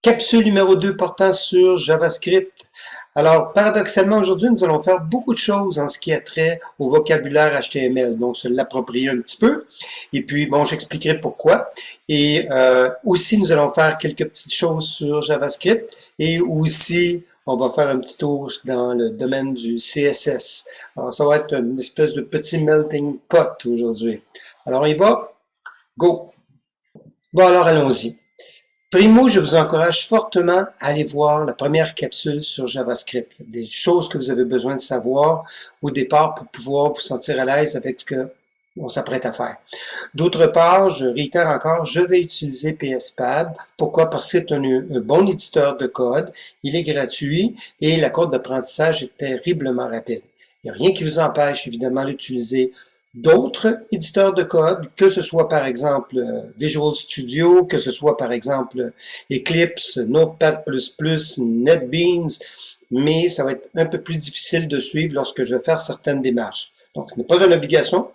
Capsule numéro 2 portant sur JavaScript. Alors, paradoxalement, aujourd'hui, nous allons faire beaucoup de choses en ce qui a trait au vocabulaire HTML. Donc, se l'approprier un petit peu. Et puis, bon, j'expliquerai pourquoi. Et aussi, nous allons faire quelques petites choses sur JavaScript. Et aussi, on va faire un petit tour dans le domaine du CSS. Alors, ça va être une espèce de petit melting pot aujourd'hui. Alors, on y va. Go! Bon, alors, allons-y. Primo, je vous encourage fortement à aller voir la première capsule sur JavaScript. Il y a des choses que vous avez besoin de savoir au départ pour pouvoir vous sentir à l'aise avec ce qu'on s'apprête à faire. D'autre part, je réitère encore, je vais utiliser PSPad. Pourquoi? Parce que c'est un bon éditeur de code, il est gratuit et la courbe d'apprentissage est terriblement rapide. Il n'y a rien qui vous empêche évidemment d'utiliser d'autres éditeurs de code, que ce soit par exemple Visual Studio, que ce soit par exemple Eclipse, Notepad++, NetBeans, mais ça va être un peu plus difficile de suivre lorsque je vais faire certaines démarches. Donc, ce n'est pas une obligation,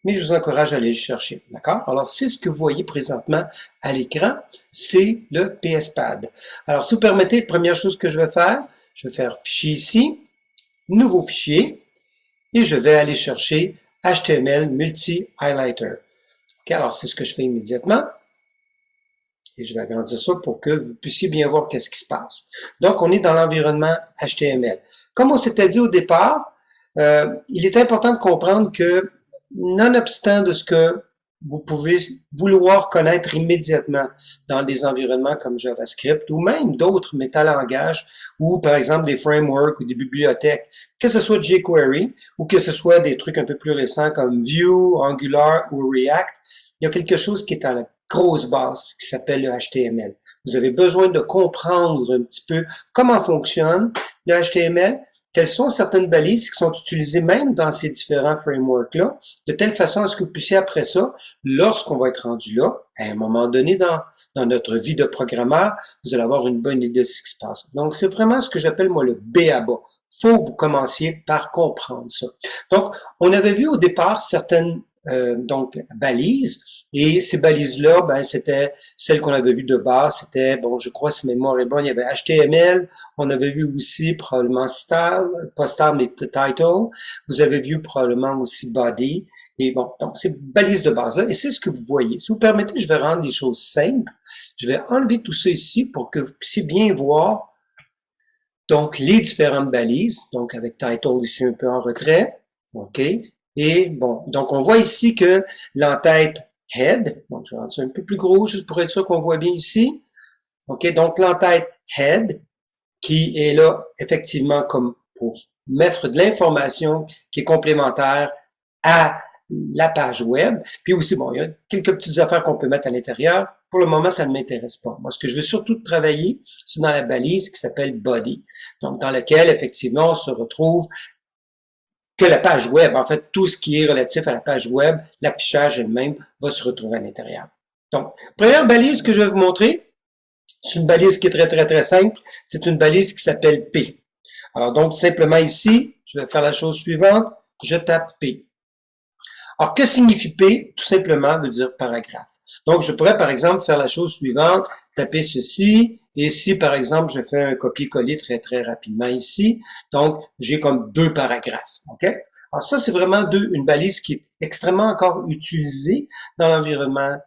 mais je vous encourage à aller le chercher. D'accord? Alors, c'est ce que vous voyez présentement à l'écran, c'est le PSPad. Alors, si vous permettez, la première chose que je vais faire fichier ici, nouveau fichier, et je vais aller chercher HTML Multi-Highlighter. Okay, alors, c'est ce que je fais immédiatement. Et je vais agrandir ça pour que vous puissiez bien voir qu'est-ce qui se passe. Donc, on est dans l'environnement HTML. Comme on s'était dit au départ, il est important de comprendre que, nonobstant de ce que vous pouvez vouloir connaître immédiatement dans des environnements comme JavaScript ou même d'autres métalangages ou par exemple des frameworks ou des bibliothèques, que ce soit jQuery ou que ce soit des trucs un peu plus récents comme Vue, Angular ou React, il y a quelque chose qui est à la grosse base qui s'appelle le HTML. Vous avez besoin de comprendre un petit peu comment fonctionne le HTML, quelles sont certaines balises qui sont utilisées même dans ces différents frameworks-là, de telle façon à ce que vous puissiez après ça, lorsqu'on va être rendu là, à un moment donné dans notre vie de programmeur, vous allez avoir une bonne idée de ce qui se passe. Donc, c'est vraiment ce que j'appelle, moi, le B.A.-ba. Faut que vous commenciez par comprendre ça. Donc, on avait vu au départ certaines balises, et ces balises-là, ben, c'était celles qu'on avait vues de base, c'était, bon, je crois, si mémoire est bonne, il y avait HTML, on avait vu aussi probablement style, pas style, mais title, vous avez vu probablement aussi body, et bon, donc ces balises de base-là, et c'est ce que vous voyez. Si vous permettez, je vais rendre les choses simples, je vais enlever tout ça ici pour que vous puissiez bien voir, donc, les différentes balises, donc avec title ici un peu en retrait, OK, et bon, donc on voit ici que l'entête head, donc je vais rendre ça un peu plus gros, juste pour être sûr qu'on voit bien ici. OK, donc l'entête head, qui est là effectivement comme pour mettre de l'information qui est complémentaire à la page web. Puis aussi, bon, il y a quelques petites affaires qu'on peut mettre à l'intérieur. Pour le moment, ça ne m'intéresse pas. Moi, ce que je veux surtout travailler, c'est dans la balise qui s'appelle body. Donc, dans laquelle, effectivement, on se retrouve que la page web, en fait, tout ce qui est relatif à la page web, l'affichage elle-même va se retrouver à l'intérieur. Donc, première balise que je vais vous montrer, c'est une balise qui est très, très, très simple. C'est une balise qui s'appelle P. Alors, donc, simplement ici, je vais faire la chose suivante. Je tape P. Alors, que signifie P? Tout simplement veut dire paragraphe. Donc, je pourrais, par exemple, faire la chose suivante, taper ceci, et si, par exemple, je fais un copier-coller très, très rapidement ici, donc, j'ai comme deux paragraphes, OK? Alors, ça, c'est vraiment une balise qui est extrêmement encore utilisée dans l'environnement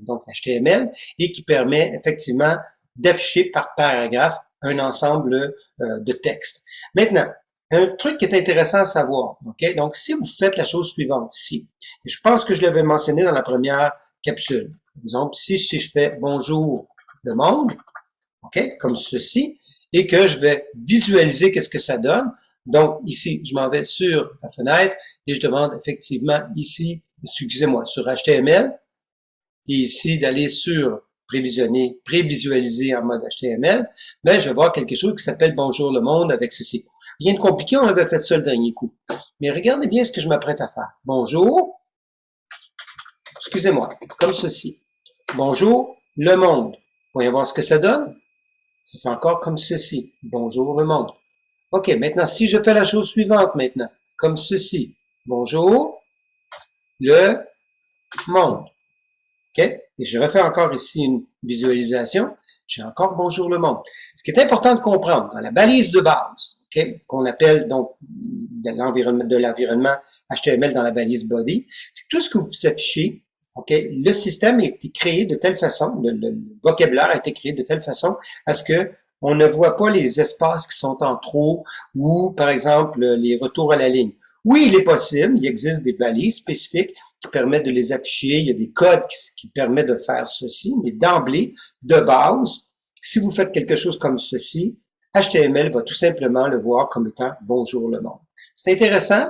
donc HTML et qui permet effectivement d'afficher par paragraphe un ensemble de texte. Maintenant, un truc qui est intéressant à savoir, OK? Donc, si vous faites la chose suivante ici, et je pense que je l'avais mentionné dans la première capsule. Par exemple, ici, si je fais bonjour le monde, OK, comme ceci, et que je vais visualiser qu'est-ce que ça donne. Donc, ici, je m'en vais sur la fenêtre et je demande effectivement ici, excusez-moi, sur HTML, et ici d'aller sur prévisualiser en mode HTML, ben, je vais voir quelque chose qui s'appelle bonjour le monde avec ceci. Rien de compliqué, on avait fait ça le dernier coup. Mais regardez bien ce que je m'apprête à faire. Bonjour, excusez-moi, comme ceci. Bonjour, le monde. Voyons voir ce que ça donne. Ça fait encore comme ceci. Bonjour, le monde. OK, maintenant, si je fais la chose suivante maintenant, comme ceci. Bonjour, le monde. OK? Et je refais encore ici une visualisation. j'ai encore bonjour le monde. Ce qui est important de comprendre, dans la balise de base, okay, qu'on appelle donc de l'environnement HTML dans la balise body, c'est que tout ce que vous affichez, okay, le système a été créé de telle façon, le vocabulaire a été créé de telle façon à ce que on ne voit pas les espaces qui sont en trop ou, par exemple, les retours à la ligne. Oui, il est possible, il existe des balises spécifiques qui permettent de les afficher, il y a des codes qui permettent de faire ceci, mais d'emblée, de base, si vous faites quelque chose comme ceci, HTML va tout simplement le voir comme étant « Bonjour le monde ». C'est intéressant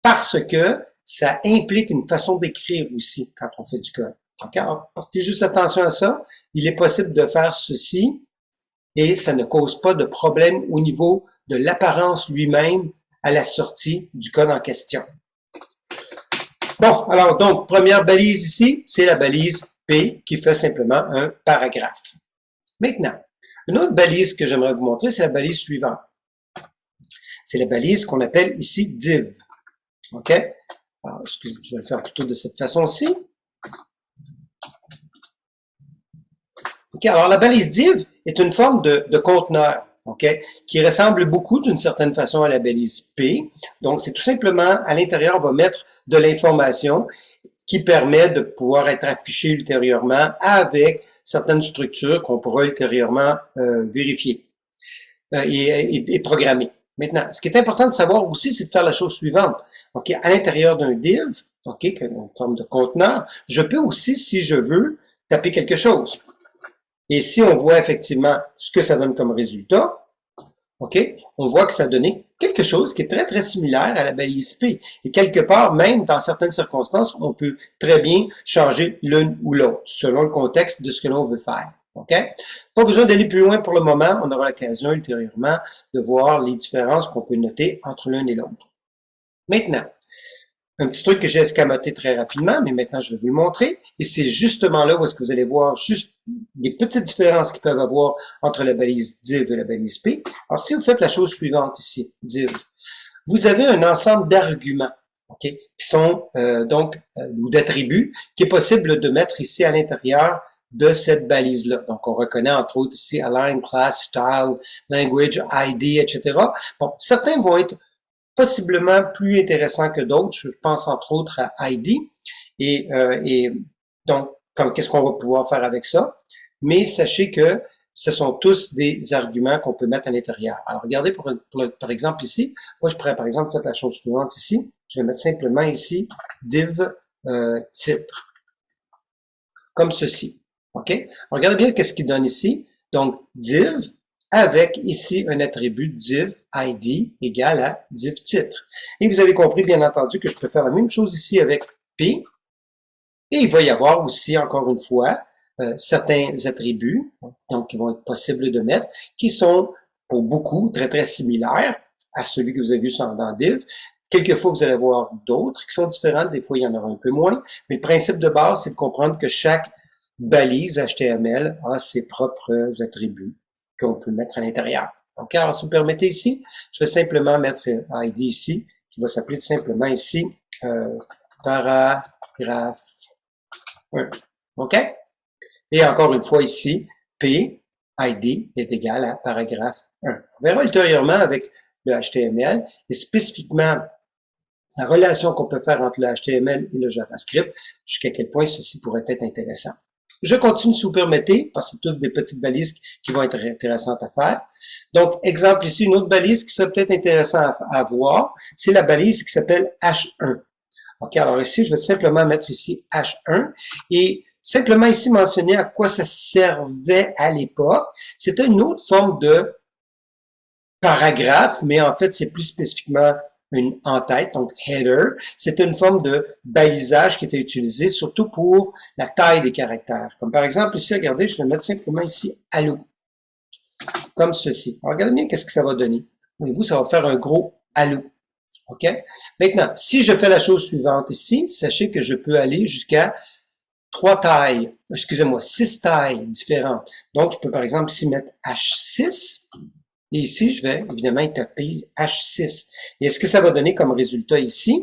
parce que ça implique une façon d'écrire aussi quand on fait du code. Donc, alors, portez juste attention à ça. Il est possible de faire ceci et ça ne cause pas de problème au niveau de l'apparence lui-même à la sortie du code en question. Bon, alors donc, première balise ici, c'est la balise P qui fait simplement un paragraphe. Maintenant, une autre balise que j'aimerais vous montrer, c'est la balise suivante. C'est la balise qu'on appelle ici div. OK? Alors, excusez, je vais le faire plutôt de cette façon-ci. OK, alors la balise div est une forme de conteneur, OK, qui ressemble beaucoup d'une certaine façon à la balise P. Donc, c'est tout simplement, à l'intérieur, on va mettre de l'information qui permet de pouvoir être affichée ultérieurement avec certaines structures qu'on pourra ultérieurement vérifier et programmer. Maintenant, ce qui est important de savoir aussi, c'est de faire la chose suivante. OK, à l'intérieur d'un div, OK, qui est une forme de conteneur, je peux aussi, si je veux, taper quelque chose. Et si on voit effectivement ce que ça donne comme résultat, OK, on voit que ça a donné quelque chose qui est très, très similaire à la balise P. Et quelque part, même dans certaines circonstances, on peut très bien changer l'une ou l'autre, selon le contexte de ce que l'on veut faire. OK? Pas besoin d'aller plus loin pour le moment. On aura l'occasion ultérieurement de voir les différences qu'on peut noter entre l'un et l'autre. Maintenant, un petit truc que j'ai escamoté très rapidement, mais maintenant je vais vous le montrer. Et c'est justement là où est-ce que vous allez voir juste des petites différences qu'ils peuvent avoir entre la balise div et la balise P. Alors, si vous faites la chose suivante ici, div, vous avez un ensemble d'arguments, OK, qui sont ou d'attributs, qui est possible de mettre ici à l'intérieur de cette balise-là. Donc, on reconnaît entre autres ici align, class, style, language, ID, etc. Bon, certains vont être possiblement plus intéressant que d'autres. Je pense entre autres à ID. Et donc, qu'est-ce qu'on va pouvoir faire avec ça? Mais sachez que ce sont tous des arguments qu'on peut mettre à l'intérieur. Alors, regardez par exemple ici. Moi, je pourrais par exemple faire la chose suivante ici. Je vais mettre simplement ici div titre. Comme ceci. OK? Alors, regardez bien qu'est-ce qu'il donne ici. Donc, div avec ici un attribut div ID égale à div titre. Et vous avez compris, bien entendu, que je peux faire la même chose ici avec P. Et il va y avoir aussi, encore une fois, certains attributs, donc qui vont être possibles de mettre, qui sont pour beaucoup très, très similaires à celui que vous avez vu dans div. Quelquefois, vous allez voir d'autres qui sont différentes. Des fois, il y en aura un peu moins. Mais le principe de base, c'est de comprendre que chaque balise HTML a ses propres attributs qu'on peut mettre à l'intérieur. Donc, alors, si vous me permettez ici, je vais simplement mettre ID ici, qui va s'appeler tout simplement ici paragraphe 1. OK? Et encore une fois ici, P, ID est égal à paragraphe 1. On verra ultérieurement avec le HTML et spécifiquement la relation qu'on peut faire entre le HTML et le JavaScript, jusqu'à quel point ceci pourrait être intéressant. Je continue si vous permettez, parce que c'est toutes des petites balises qui vont être intéressantes à faire. Donc, exemple ici, une autre balise qui serait peut-être intéressante à voir, c'est la balise qui s'appelle H1. OK, alors ici, je vais simplement mettre ici H1 et simplement ici mentionner à quoi ça servait à l'époque. C'était une autre forme de paragraphe, mais en fait, c'est plus spécifiquement une en-tête, donc header. C'était une forme de balisage qui était utilisée surtout pour la taille des caractères. Comme par exemple ici, regardez, je vais mettre simplement ici Allô, comme ceci. Alors, regardez bien qu'est-ce que ça va donner. Voyez-vous, ça va faire un gros Allô. OK? Maintenant, si je fais la chose suivante ici, sachez que je peux aller jusqu'à 6 tailles différentes. Donc, je peux par exemple ici mettre H6. Et ici, je vais évidemment taper H6. Et est-ce que ça va donner comme résultat ici?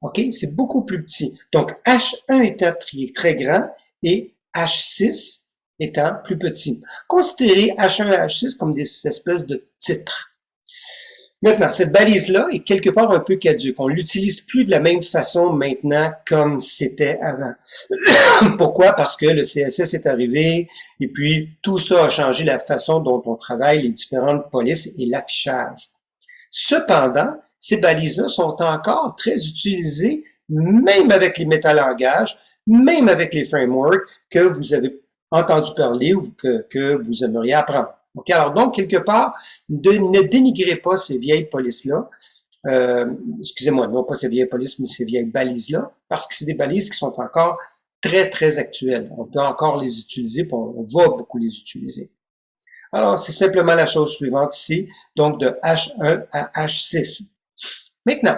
OK, c'est beaucoup plus petit. Donc, H1 est très grand et H6 étant plus petit. Considérez H1 et H6 comme des espèces de titres. Maintenant, cette balise-là est quelque part un peu caduque. On l'utilise plus de la même façon maintenant comme c'était avant. Pourquoi? Parce que le CSS est arrivé et puis tout ça a changé la façon dont on travaille les différentes polices et l'affichage. Cependant, ces balises-là sont encore très utilisées, même avec les métalangages, même avec les frameworks que vous avez entendu parler ou que vous aimeriez apprendre. Okay? Alors donc, quelque part, ne dénigrez pas ces vieilles polices-là. Excusez-moi, non pas ces vieilles polices, mais ces vieilles balises-là, parce que c'est des balises qui sont encore très, très actuelles. On peut encore les utiliser, puis on va beaucoup les utiliser. Alors, c'est simplement la chose suivante ici, donc de H1 à H6. Maintenant,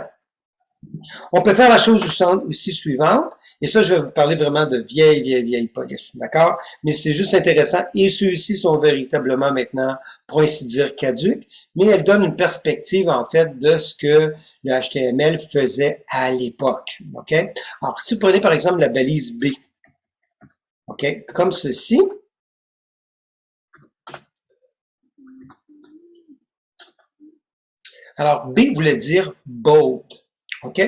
on peut faire la chose aussi suivante, et ça, je vais vous parler vraiment de vieilles polices, d'accord? Mais c'est juste intéressant, et ceux-ci sont véritablement maintenant, pour ainsi dire, caduques, mais elles donnent une perspective, en fait, de ce que le HTML faisait à l'époque, OK? Alors, si vous prenez, par exemple, la balise B, OK, comme ceci, alors, B voulait dire bold. OK?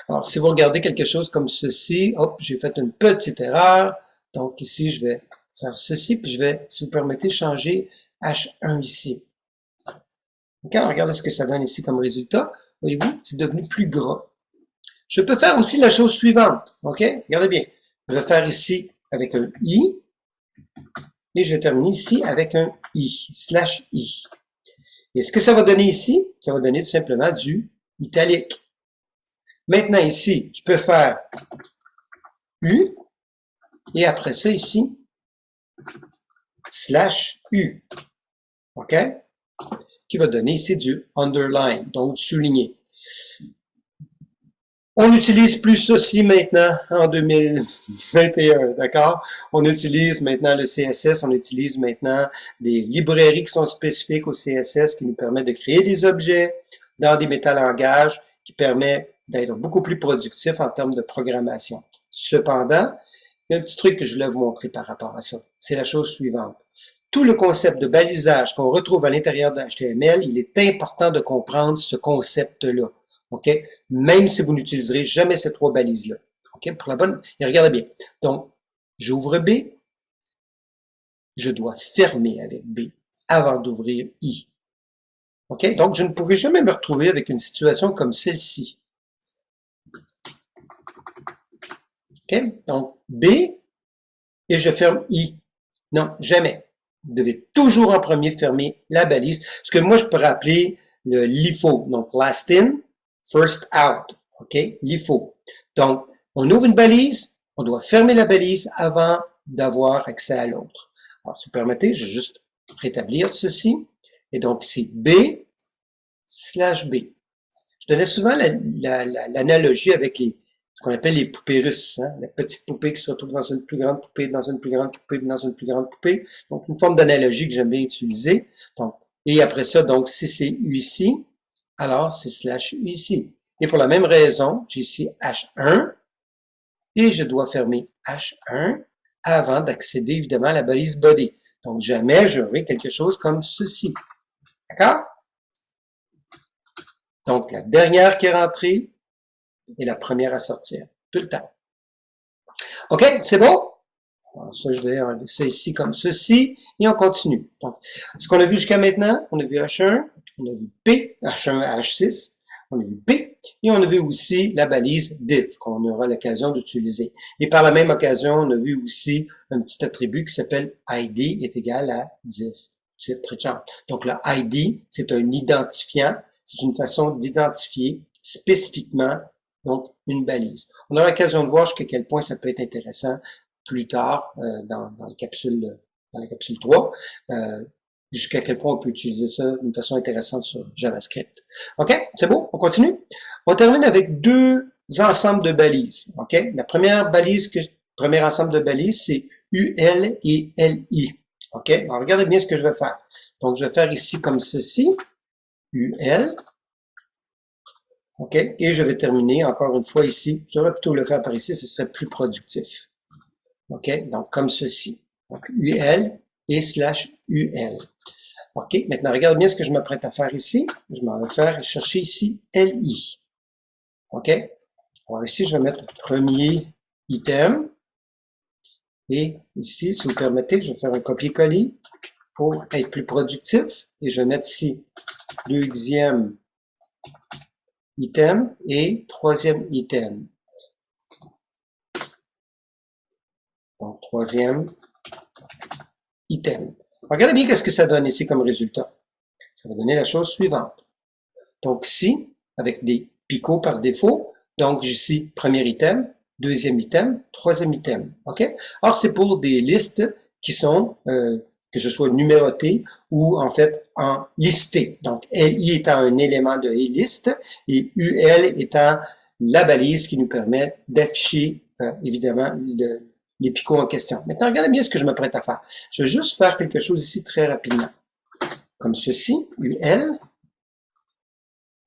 Alors, si vous regardez quelque chose comme ceci, hop, j'ai fait une petite erreur. Donc, ici, je vais faire ceci, puis je vais, si vous permettez, changer H1 ici. OK? Alors, regardez ce que ça donne ici comme résultat. Voyez-vous, c'est devenu plus gras. Je peux faire aussi la chose suivante. OK? Regardez bien. Je vais faire ici avec un I, et je vais terminer ici avec un I, /I. Et ce que ça va donner ici, ça va donner tout simplement du italique. Maintenant, ici, je peux faire U, et après ça, ici, /U, OK? Qui va donner ici du underline, donc du souligné. On n'utilise plus ceci maintenant en 2021, d'accord? On utilise maintenant le CSS, on utilise maintenant des librairies qui sont spécifiques au CSS qui nous permettent de créer des objets dans des métalangages qui permettent d'être beaucoup plus productif en termes de programmation. Cependant, il y a un petit truc que je voulais vous montrer par rapport à ça. C'est la chose suivante. Tout le concept de balisage qu'on retrouve à l'intérieur de HTML, il est important de comprendre ce concept-là. OK? Même si vous n'utiliserez jamais ces trois balises-là. OK? Pour la bonne. Et regardez bien. Donc, j'ouvre B. Je dois fermer avec B avant d'ouvrir I. OK? Donc, je ne pourrai jamais me retrouver avec une situation comme celle-ci. OK? Donc, B et je ferme I. Non, jamais. Vous devez toujours en premier fermer la balise. Ce que moi, je pourrais appeler le LIFO. Donc, last in, first out. OK? LIFO. Donc, on ouvre une balise, on doit fermer la balise avant d'avoir accès à l'autre. Alors, si vous permettez, je vais juste rétablir ceci. Et donc, c'est B/B. Je donnais souvent l'analogie avec ce qu'on appelle les poupées russes, hein? La petite poupée qui se retrouve dans une plus grande poupée, dans une plus grande poupée, dans une plus grande poupée. Donc, une forme d'analogie que j'aime bien utiliser. Donc, et après ça, donc, si c'est U ici, alors c'est /U ici. Et pour la même raison, j'ai ici H1 et je dois fermer H1 avant d'accéder évidemment à la balise body. Donc, jamais j'aurai quelque chose comme ceci. D'accord? Donc, la dernière qui est rentrée est la première à sortir. Tout le temps. OK? C'est bon? Alors, ça, je vais enlever ça ici comme ceci et on continue. Donc, ce qu'on a vu jusqu'à maintenant, on a vu H1, on a vu P, H1 à H6, on a vu P, et on a vu aussi la balise div qu'on aura l'occasion d'utiliser. Et par la même occasion, on a vu aussi un petit attribut qui s'appelle ID est égal à div. Donc, le ID, c'est un identifiant, c'est une façon d'identifier spécifiquement donc une balise. On aura l'occasion de voir jusqu'à quel point ça peut être intéressant plus tard dans la capsule 3, jusqu'à quel point on peut utiliser ça d'une façon intéressante sur JavaScript. OK? C'est bon? On continue? On termine avec deux ensembles de balises. OK? La première balise, premier ensemble de balises, c'est UL et LI. OK? Alors, regardez bien ce que je vais faire. Donc, je vais faire ici comme ceci. UL. OK? Et je vais terminer encore une fois ici. J'aurais plutôt le faire par ici, ce serait plus productif. OK? Donc, comme ceci. Donc, UL et slash UL. OK, maintenant, regarde bien ce que je m'apprête à faire ici. Je m'en vais faire chercher ici LI. OK? Alors ici, je vais mettre premier item. Et ici, si vous permettez, je vais faire un copier-coller pour être plus productif. Et je vais mettre ici deuxième item et troisième item. Donc, troisième item. Regardez bien qu'est-ce que ça donne ici comme résultat. Ça va donner la chose suivante. Donc ici, avec des picots par défaut, donc ici, premier item, deuxième item, troisième item. OK? Alors, c'est pour des listes qui sont, que ce soit numérotées ou en fait en listées. Donc, LI étant un élément de liste et UL étant la balise qui nous permet d'afficher, évidemment, les picots en question. Maintenant, regardez bien ce que je m'apprête à faire. Je vais juste faire quelque chose ici très rapidement. Comme ceci, UL.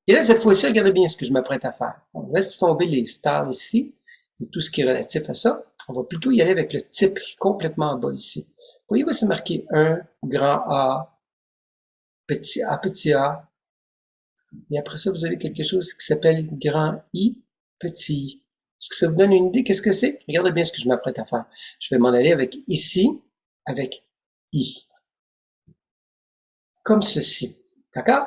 Et là, cette fois-ci, regardez bien ce que je m'apprête à faire. On laisse tomber les styles ici et tout ce qui est relatif à ça. On va plutôt y aller avec le type qui est complètement en bas ici. Voyez-vous, c'est marqué 1, grand A, petit a. Et après ça, vous avez quelque chose qui s'appelle grand I, petit I. Est-ce que ça vous donne une idée? Qu'est-ce que c'est? Regardez bien ce que je m'apprête à faire. Je vais m'en aller avec ici, avec I. Comme ceci. D'accord?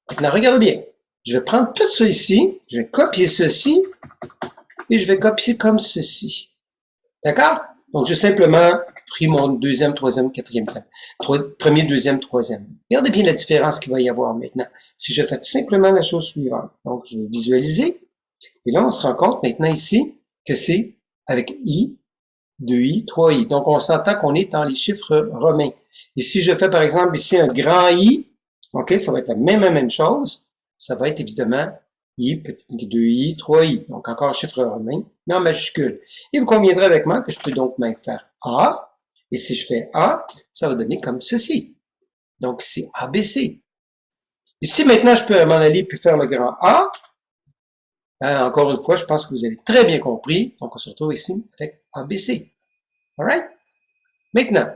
Maintenant, regardez bien. Je vais prendre tout ça ici, je vais copier ceci, et je vais copier comme ceci. D'accord? Donc, j'ai simplement pris mon deuxième, troisième, quatrième item. Premier, deuxième, troisième. Regardez bien la différence qu'il va y avoir maintenant. Si je fais simplement la chose suivante. Donc, je vais visualiser. Et là, on se rend compte maintenant ici que c'est avec I, 2I, 3I. Donc, on s'entend qu'on est dans les chiffres romains. Et si je fais, par exemple, ici un grand I, OK, ça va être la même chose. Ça va être évidemment I, petit 2I, 3I. Donc, encore chiffre romain, mais en majuscule. Et vous conviendrez avec moi que je peux donc même faire A. Et si je fais A, ça va donner comme ceci. Donc, c'est ABC. Ici, maintenant, je peux m'en aller puis faire le grand A. Encore une fois, je pense que vous avez très bien compris. Donc, on se retrouve ici avec ABC. Alright? Maintenant,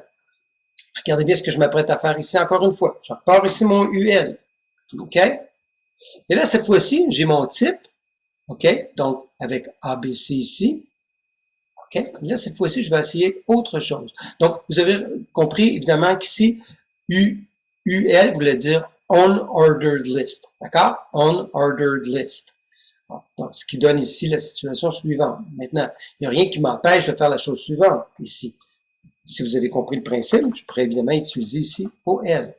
regardez bien ce que je m'apprête à faire ici encore une fois. Je repars ici mon UL. OK? Et là, cette fois-ci, j'ai mon type. OK? Donc, avec ABC ici. OK? Et là, cette fois-ci, je vais essayer autre chose. Donc, vous avez compris, évidemment, qu'ici, UL voulait dire unordered list. D'accord? Unordered list. Donc, ce qui donne ici la situation suivante. Maintenant, il n'y a rien qui m'empêche de faire la chose suivante ici. Si vous avez compris le principe, je pourrais évidemment utiliser ici OL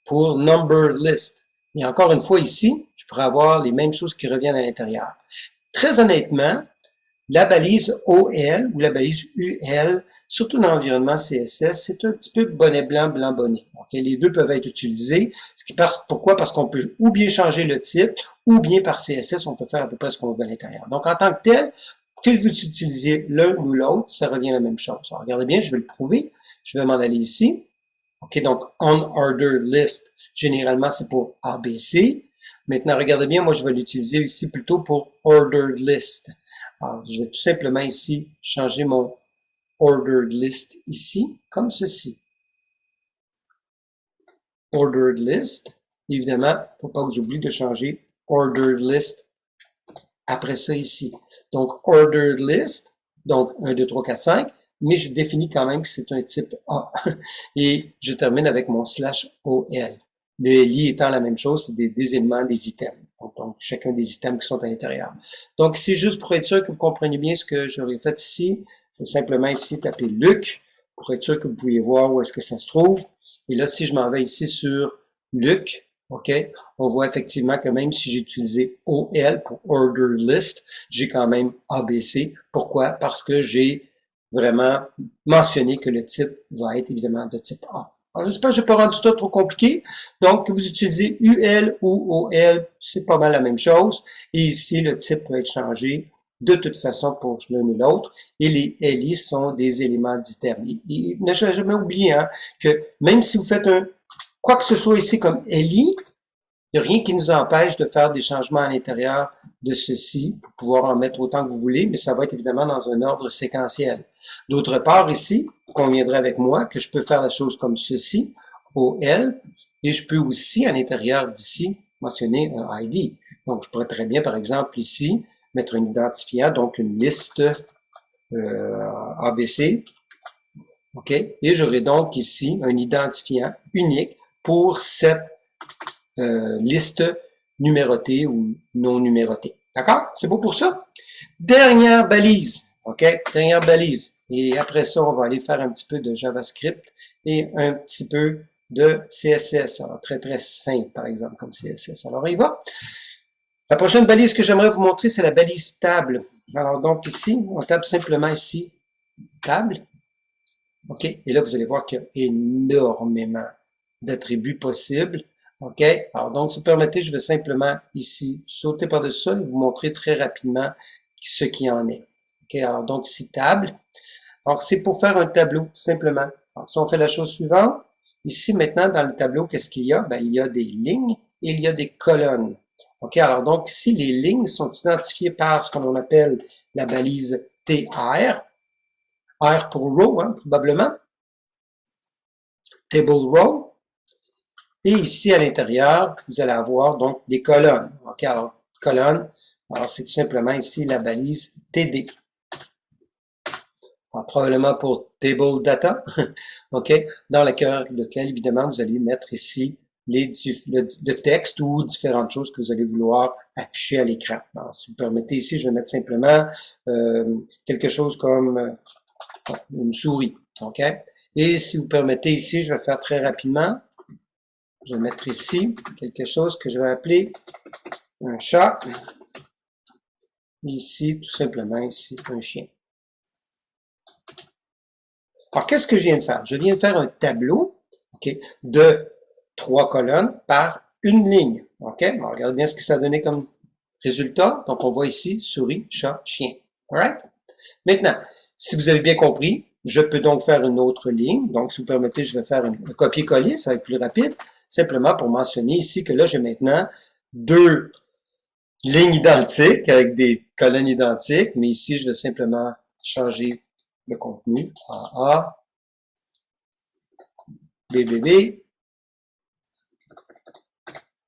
pour number list. Et encore une fois ici, je pourrais avoir les mêmes choses qui reviennent à l'intérieur. Très honnêtement, la balise OL ou la balise UL, surtout dans l'environnement CSS, c'est un petit peu bonnet blanc, blanc bonnet. Okay? Les deux peuvent être utilisés. Pourquoi? Parce qu'on peut ou bien changer le type, ou bien par CSS, on peut faire à peu près ce qu'on veut à l'intérieur. Donc, en tant que tel, que vous utilisiez l'un ou l'autre, ça revient à la même chose. Alors, regardez bien, je vais le prouver. Je vais m'en aller ici. OK, donc, unordered list, généralement, c'est pour ABC. Maintenant, regardez bien, moi, je vais l'utiliser ici plutôt pour ordered list. Alors, je vais tout simplement ici changer mon ordered list ici, comme ceci. Ordered list. Évidemment, il ne faut pas que j'oublie de changer ordered list après ça ici. Donc, ordered list, donc 1, 2, 3, 4, 5, mais je définis quand même que c'est un type A. Et je termine avec mon slash OL. Le LI étant la même chose, c'est des éléments, des items. Donc, chacun des items qui sont à l'intérieur. Donc, c'est juste pour être sûr que vous compreniez bien ce que j'aurais fait ici. Je vais simplement ici taper Luc pour être sûr que vous pouvez voir où est-ce que ça se trouve. Et là, si je m'en vais ici sur Luc, OK, on voit effectivement que même si j'ai utilisé OL pour Order List, j'ai quand même ABC. Pourquoi? Parce que j'ai vraiment mentionné que le type va être évidemment de type A. Alors, j'espère que je n'ai pas rendu ça trop compliqué. Donc, que vous utilisez UL ou OL, c'est pas mal la même chose. Et ici, le type peut être changé de toute façon pour l'un ou l'autre. Et les LI sont des éléments d'items. Et ne jamais oublier que même si vous faites quoi que ce soit ici comme LI, il n'y a rien qui nous empêche de faire des changements à l'intérieur de ceci pour pouvoir en mettre autant que vous voulez, mais ça va être évidemment dans un ordre séquentiel. D'autre part, ici, vous conviendrez avec moi que je peux faire la chose comme ceci, OL, et je peux aussi, à l'intérieur d'ici, mentionner un ID. Donc, je pourrais très bien, par exemple, ici, mettre un identifiant, donc une liste ABC, OK? Et j'aurai donc ici un identifiant unique pour cette liste numérotée ou non numérotée. D'accord? C'est beau pour ça? Dernière balise. OK? Dernière balise. Et après ça, on va aller faire un petit peu de JavaScript et un petit peu de CSS. Alors, très, très simple, par exemple, comme CSS. Alors, on y va. La prochaine balise que j'aimerais vous montrer, c'est la balise table. Alors, donc ici, on tape simplement ici, table. OK? Et là, vous allez voir qu'il y a énormément d'attributs possibles. OK? Alors, donc, si vous permettez, je vais simplement ici sauter par-dessus ça et vous montrer très rapidement ce qu'il en est. OK? Alors, donc, ici, table. Donc, c'est pour faire un tableau, simplement. Alors, si on fait la chose suivante, ici, maintenant, dans le tableau, qu'est-ce qu'il y a? Ben, il y a des lignes et il y a des colonnes. OK? Alors, donc, ici, les lignes sont identifiées par ce qu'on appelle la balise TR. R pour row, hein, probablement. Table row. Et ici, à l'intérieur, vous allez avoir donc des colonnes. OK, alors, colonne, alors c'est tout simplement ici la balise TD. Alors, probablement pour table data, OK, dans lequel, évidemment, vous allez mettre ici le texte ou différentes choses que vous allez vouloir afficher à l'écran. Alors, si vous permettez ici, je vais mettre simplement quelque chose comme une souris, OK? Et si vous permettez ici, je vais faire très rapidement. Je vais mettre ici quelque chose que je vais appeler un chat. Ici, tout simplement, ici, un chien. Alors, qu'est-ce que je viens de faire? Je viens de faire un tableau, OK, de 3 colonnes par une ligne. OK? Alors, regardez bien ce que ça a donné comme résultat. Donc, on voit ici souris, chat, chien. Alright? Maintenant, si vous avez bien compris, je peux donc faire une autre ligne. Donc, si vous permettez, je vais faire un copier-coller, ça va être plus rapide. Simplement pour mentionner ici que là, j'ai maintenant 2 lignes identiques avec des colonnes identiques. Mais ici, je vais simplement changer le contenu. AA, BBB,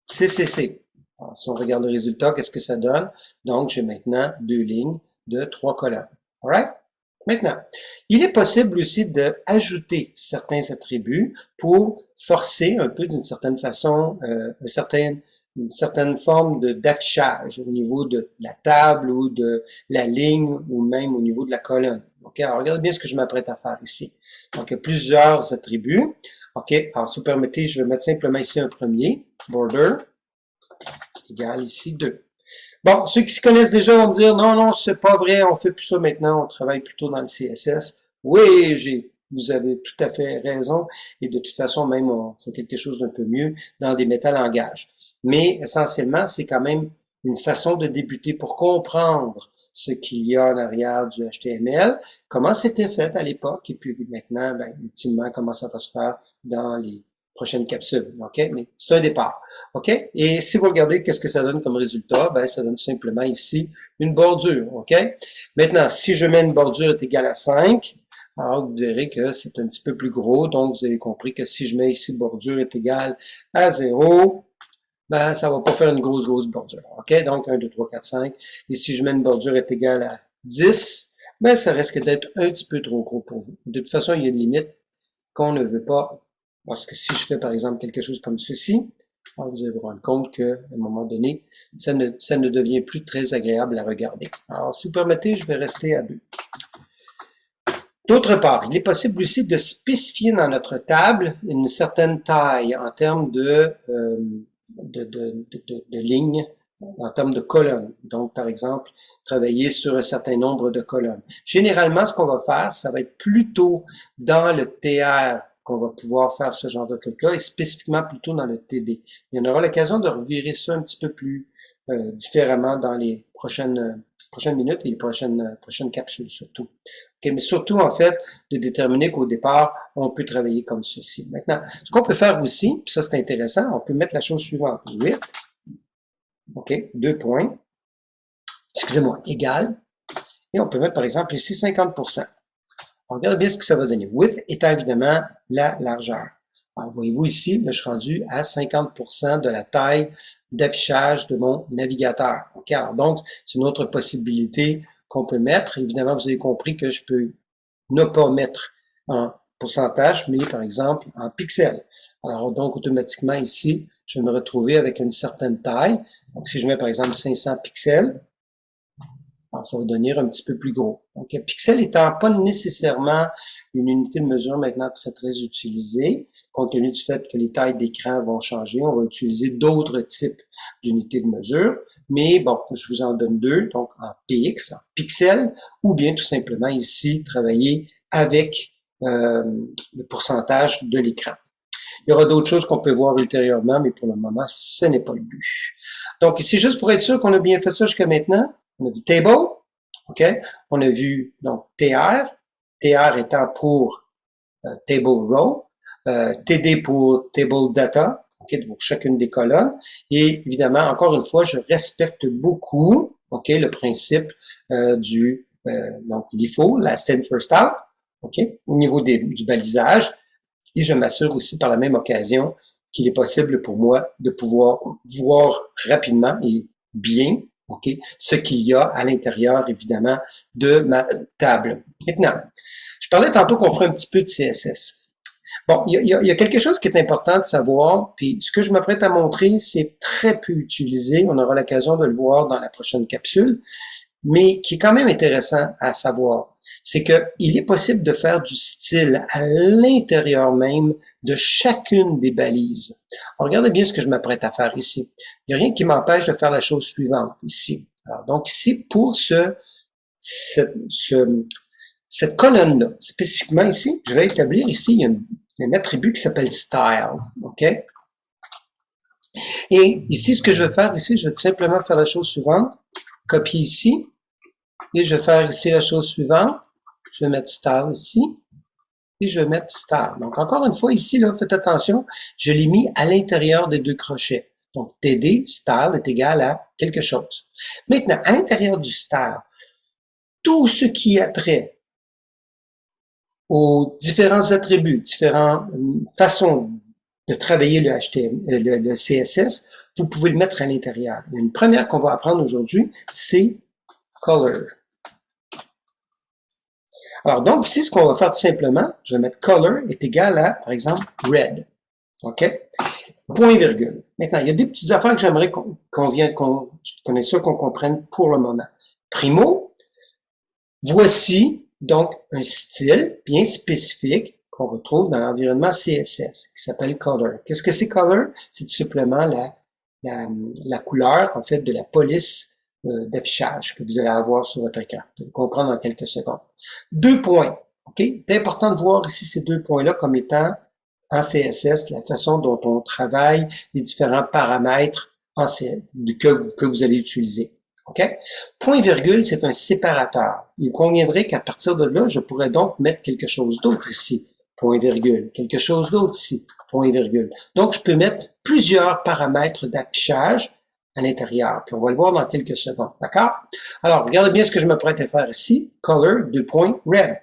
CCC. Alors, si on regarde le résultat, qu'est-ce que ça donne? Donc, j'ai maintenant 2 lignes de 3 colonnes. Alright? Maintenant, il est possible aussi d'ajouter certains attributs pour forcer un peu d'une certaine façon une certaine forme d'affichage au niveau de la table ou de la ligne ou même au niveau de la colonne. OK, alors regardez bien ce que je m'apprête à faire ici. Donc, il y a plusieurs attributs. OK, alors si vous permettez, je vais mettre simplement ici un premier, border, égal ici 2. Bon, ceux qui se connaissent déjà vont me dire, non, non, c'est pas vrai, on fait plus ça maintenant, on travaille plutôt dans le CSS. Oui, vous avez tout à fait raison, et de toute façon, même, on fait quelque chose d'un peu mieux dans des métalangages. Mais, essentiellement, c'est quand même une façon de débuter pour comprendre ce qu'il y a en arrière du HTML, comment c'était fait à l'époque, et puis maintenant, ben, ultimement, comment ça va se faire dans les prochaine capsule, OK? Mais c'est un départ, OK? Et si vous regardez qu'est-ce que ça donne comme résultat, ben ça donne simplement ici une bordure, OK? Maintenant, si je mets une bordure est égale à 5, alors vous verrez que c'est un petit peu plus gros, donc vous avez compris que si je mets ici bordure est égale à 0, ben ça va pas faire une grosse bordure, OK? Donc 1, 2, 3, 4, 5. Et si je mets une bordure est égale à 10, ben ça risque d'être un petit peu trop gros pour vous. De toute façon, il y a une limite qu'on ne veut pas. Parce que si je fais, par exemple, quelque chose comme ceci, alors vous allez vous rendre compte qu'à un moment donné, ça ne devient plus très agréable à regarder. Alors, si vous permettez, je vais rester à 2. D'autre part, il est possible aussi de spécifier dans notre table une certaine taille en termes de lignes, en termes de colonnes. Donc, par exemple, travailler sur un certain nombre de colonnes. Généralement, ce qu'on va faire, ça va être plutôt dans le TR qu'on va pouvoir faire ce genre de truc-là, et spécifiquement plutôt dans le TD. Il y en aura l'occasion de revirer ça un petit peu plus différemment dans les prochaines minutes et les prochaines capsules surtout. Okay, mais surtout, en fait, de déterminer qu'au départ, on peut travailler comme ceci. Maintenant, ce qu'on peut faire aussi, puis ça c'est intéressant, on peut mettre la chose suivante. 8, OK, 2 points. excusez-moi, égal. Et on peut mettre, par exemple, ici 50%. On regarde bien ce que ça va donner. Width étant évidemment la largeur. Alors, voyez-vous ici, là, je suis rendu à 50% de la taille d'affichage de mon navigateur. OK? Alors donc, c'est une autre possibilité qu'on peut mettre. Évidemment, vous avez compris que je peux ne pas mettre en pourcentage, mais par exemple en pixels. Alors donc, automatiquement ici, je vais me retrouver avec une certaine taille. Donc, si je mets par exemple 500 pixels, alors, ça va devenir un petit peu plus gros. Donc, pixel étant pas nécessairement une unité de mesure maintenant très utilisée, compte tenu du fait que les tailles d'écran vont changer, on va utiliser d'autres types d'unités de mesure. Mais bon, je vous en donne deux, donc en px, en pixels, ou bien tout simplement ici, travailler avec le pourcentage de l'écran. Il y aura d'autres choses qu'on peut voir ultérieurement, mais pour le moment, ce n'est pas le but. Donc, ici, juste pour être sûr qu'on a bien fait ça jusqu'à maintenant, on a vu table, OK? On a vu donc TR, TR étant pour table row, TD pour table data, OK, pour chacune des colonnes. Et évidemment, encore une fois, je respecte beaucoup, OK, le principe du donc l'IFO, la stand first out, OK, au niveau du balisage. Et je m'assure aussi par la même occasion qu'il est possible pour moi de pouvoir voir rapidement et bien, OK, ce qu'il y a à l'intérieur, évidemment, de ma table. Maintenant, je parlais tantôt qu'on ferait un petit peu de CSS. Bon, il y a quelque chose qui est important de savoir, puis ce que je m'apprête à montrer, c'est très peu utilisé. On aura l'occasion de le voir dans la prochaine capsule, mais qui est quand même intéressant à savoir. C'est que il est possible de faire du style à l'intérieur même de chacune des balises. Alors, regardez bien ce que je m'apprête à faire ici. Il n'y a rien qui m'empêche de faire la chose suivante ici. Alors, donc ici, pour cette colonne-là, spécifiquement ici, je vais établir ici, il y a un attribut qui s'appelle style. OK? Et ici, ce que je vais faire ici, je vais tout simplement faire la chose suivante. Copier ici. Et je vais faire ici la chose suivante. Je vais mettre style ici. Et je vais mettre style. Donc, encore une fois, ici, là, faites attention, je l'ai mis à l'intérieur des deux crochets. Donc, TD, style est égal à quelque chose. Maintenant, à l'intérieur du style, tout ce qui a trait aux différents attributs, différentes façons de travailler le HTML, le CSS, vous pouvez le mettre à l'intérieur. Une première qu'on va apprendre aujourd'hui, c'est color. Alors, donc, ici, ce qu'on va faire tout simplement, je vais mettre color est égal à, par exemple, red. OK? Point virgule. Maintenant, il y a des petites affaires que j'aimerais qu'on connaisse ça, qu'on comprenne pour le moment. Primo, voici donc un style bien spécifique qu'on retrouve dans l'environnement CSS, qui s'appelle color. Qu'est-ce que c'est color? C'est tout simplement la couleur, en fait, de la police d'affichage que vous allez avoir sur votre écran. Vous allez comprendre en quelques secondes. 2 points. OK? C'est important de voir ici ces 2 points-là comme étant en CSS, la façon dont on travaille les différents paramètres que vous allez utiliser. OK? Point virgule, c'est un séparateur. Il conviendrait qu'à partir de là, je pourrais donc mettre quelque chose d'autre ici. Point virgule. Quelque chose d'autre ici. Point virgule. Donc, je peux mettre plusieurs paramètres d'affichage à l'intérieur. Puis on va le voir dans quelques secondes. D'accord? Alors, regardez bien ce que je m'apprête à faire ici. Color, 2 points, red.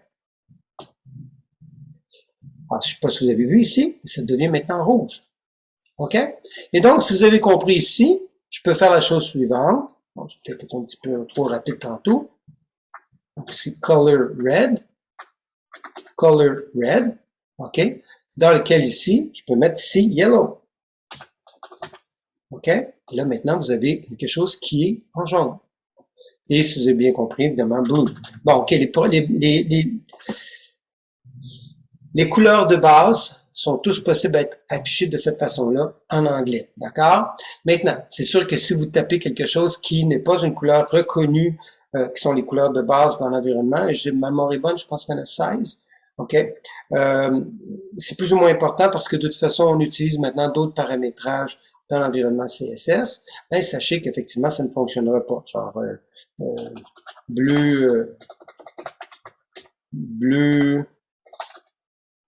Alors, je ne sais pas si vous avez vu ici, mais ça devient maintenant rouge. OK? Et donc, si vous avez compris ici, je peux faire la chose suivante. Bon, j'ai peut-être été un petit peu trop rapide tantôt. Donc, ici, color red. OK? Dans lequel ici, je peux mettre ici yellow. OK? Et là, maintenant, vous avez quelque chose qui est en jaune. Et si vous avez bien compris, évidemment, blue. Bon, OK, les couleurs de base sont tous possibles d'être affichées de cette façon-là en anglais. D'accord? Maintenant, c'est sûr que si vous tapez quelque chose qui n'est pas une couleur reconnue, qui sont les couleurs de base dans l'environnement, et ma mémoire est bonne, je pense qu'il y en a 16. OK? C'est plus ou moins important parce que de toute façon, on utilise maintenant d'autres paramétrages dans l'environnement CSS. Ben, sachez qu'effectivement, ça ne fonctionnera pas. Genre bleu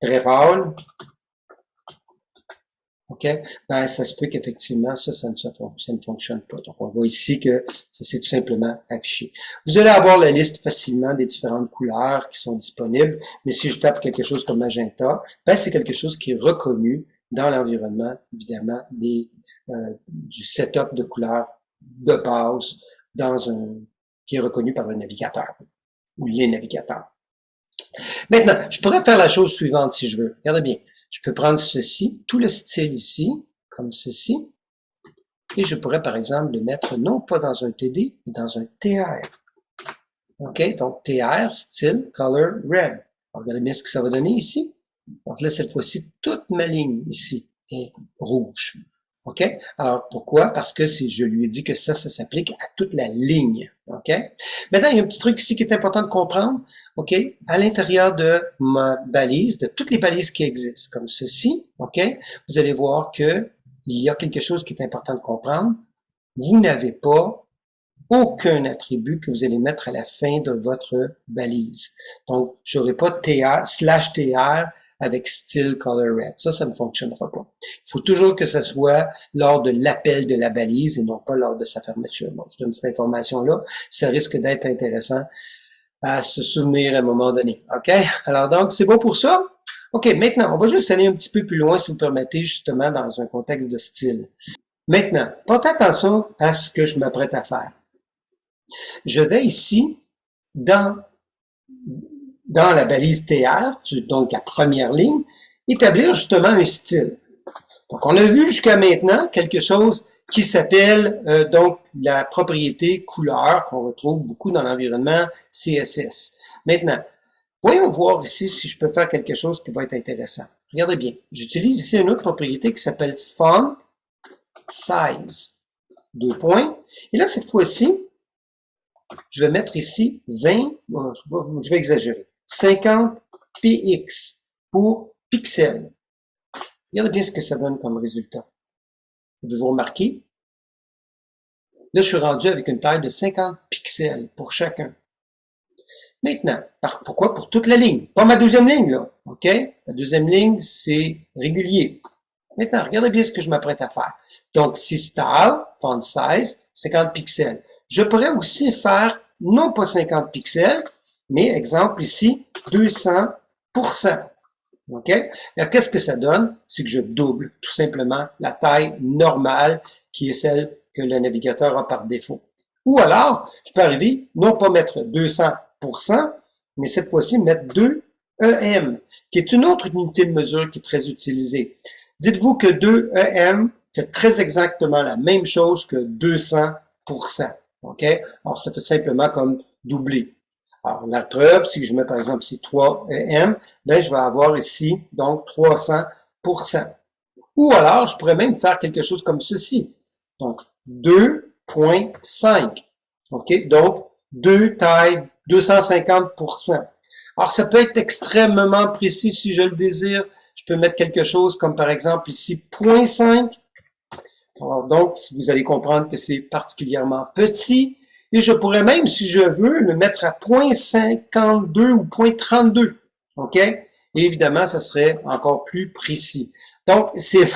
très pâle. OK? Ben, ça se peut qu'effectivement, ça ne fonctionne pas. Donc, on voit ici que ça s'est tout simplement affiché. Vous allez avoir la liste facilement des différentes couleurs qui sont disponibles, mais si je tape quelque chose comme magenta, ben, c'est quelque chose qui est reconnu dans l'environnement, évidemment, du setup de couleurs de base qui est reconnu par le navigateur ou les navigateurs. Maintenant, je pourrais faire la chose suivante si je veux. Regardez bien. Je peux prendre ceci, tout le style ici, comme ceci, et je pourrais par exemple le mettre non pas dans un TD, mais dans un TR. OK? Donc TR, style, color, red. Alors, regardez bien ce que ça va donner ici. Donc là, cette fois-ci, toute ma ligne ici est rouge. OK? Alors, pourquoi? Parce que je lui ai dit que ça s'applique à toute la ligne. OK? Maintenant, il y a un petit truc ici qui est important de comprendre. OK? À l'intérieur de ma balise, de toutes les balises qui existent, comme ceci, OK? Vous allez voir que il y a quelque chose qui est important de comprendre. Vous n'avez pas aucun attribut que vous allez mettre à la fin de votre balise. Donc, je n'aurai pas TR, /TR avec style color red. Ça ne fonctionnera pas. Il faut toujours que ça soit lors de l'appel de la balise et non pas lors de sa fermeture. Bon, je donne cette information-là. Ça risque d'être intéressant à se souvenir à un moment donné. OK? Alors donc, c'est bon pour ça? OK, maintenant, on va juste aller un petit peu plus loin, si vous permettez, justement, dans un contexte de style. Maintenant, portez attention à ce que je m'apprête à faire. Je vais ici, dans la balise TR, donc la première ligne, établir justement un style. Donc, on a vu jusqu'à maintenant quelque chose qui s'appelle donc la propriété couleur qu'on retrouve beaucoup dans l'environnement CSS. Maintenant, voyons voir ici si je peux faire quelque chose qui va être intéressant. Regardez bien, j'utilise ici une autre propriété qui s'appelle Font Size. 2 points. Et là, cette fois-ci, je vais mettre ici 20, je vais exagérer, 50 px pour pixels. Regardez bien ce que ça donne comme résultat. Vous remarquez? Là, je suis rendu avec une taille de 50 pixels pour chacun. Maintenant, pourquoi? Pour toute la ligne. Pas ma deuxième ligne, là. OK? La deuxième ligne, c'est régulier. Maintenant, regardez bien ce que je m'apprête à faire. Donc, si style, font size, 50 pixels. Je pourrais aussi faire, non pas 50 pixels, mais exemple ici, 200%. OK? Alors, qu'est-ce que ça donne? C'est que je double tout simplement la taille normale qui est celle que le navigateur a par défaut. Ou alors, je peux arriver, non pas mettre 200%, mais cette fois-ci mettre 2 EM, qui est une autre unité de mesure qui est très utilisée. Dites-vous que 2 EM fait très exactement la même chose que 200%. OK? Alors, ça fait simplement comme doubler. Alors, la preuve, si je mets par exemple ici 3 EM, ben, je vais avoir ici, donc, 300%. Ou alors, je pourrais même faire quelque chose comme ceci. Donc, 2.5. OK? Donc, 2 taille 250%. Alors, ça peut être extrêmement précis si je le désire. Je peux mettre quelque chose comme par exemple ici 0.5. Alors, donc, vous allez comprendre que c'est particulièrement petit. Et je pourrais même, si je veux, le mettre à 0.52 ou 0.32. OK? Et évidemment, ça serait encore plus précis. Donc, c'est